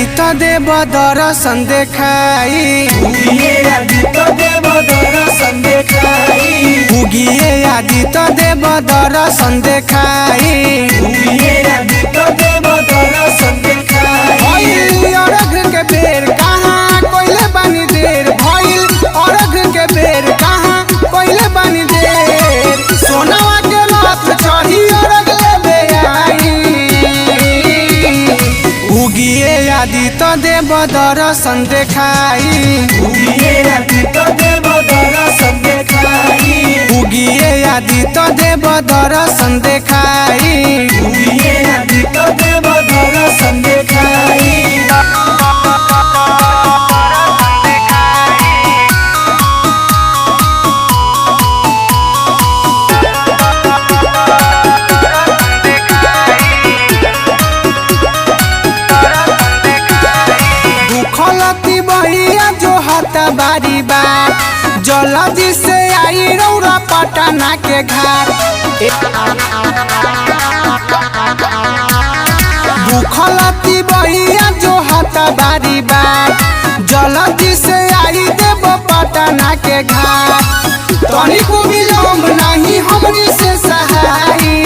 आदित्य देव दर्शन देखाई, उगिए आदित्य देव दर्शन देखाई, उगिए आदित्य देव दर्शन देखाई, उगिए आदित्य देव दर्शन देखाई। भइल अर्घ के बेर कहाँ कोइले बानी देर, भइल अर्घ के बेर कहाँ कोइले बानी देर, सोनवा के रथ चढ़ी अर्घ लेबे आई, उगिए आदित्य देव दर्शन देखाई, उगिए आदित्य देव दर्शन देखाई, उगिए आदित्य देव दर्शन देखाई, उगिए आदित्य देव दर्शन देखाई। दुखलती बहिया जो हाथा बारी बार, जल्दी से आई रौरा पटना के घाट, दुखलती बहिया जो हाथा बारी बार, जल्दी से आई देव पटना के घाट, तनिको विलम्ब नहीं हमनी से सहाई,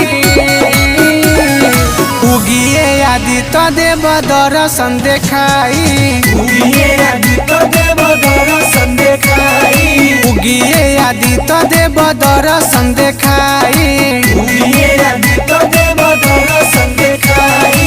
उगिए आदित्य देव दर्शन देखाई, उगिए आदित्य देव दर्शन देखाई, उगिए आदित्य देव दर्शन देखाई, उगिए आदित्य देव दर्शन देखाई।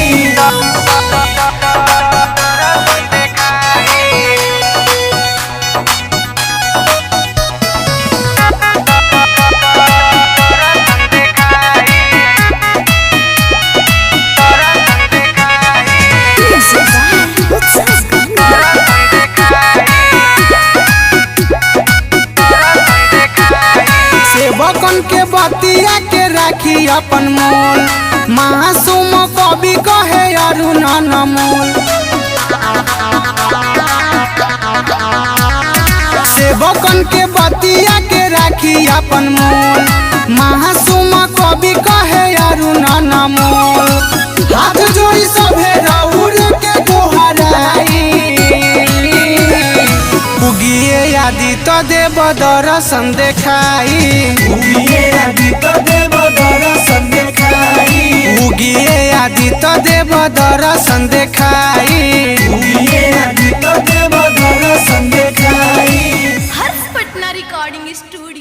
सेवकन के बतिया के राखी अपन मोल, मासूम कवि कहे अरुण अनमोल, सेवकन के बतिया के राखी अपन मोल, मासूम कवि कहे अरुण अनमोल, हाथ जोड़ी सभे राउर के गोहराई, उगिए आदित्य देव दर्शन देखाई, उगिए आदित्य देव दर्शन देखाई, उगिए आदित्य देव दर्शन देखाई, उगिए आदित्य देव दर्शन देखाई। हर्ष पटना रिकॉर्डिंग स्टूडियो।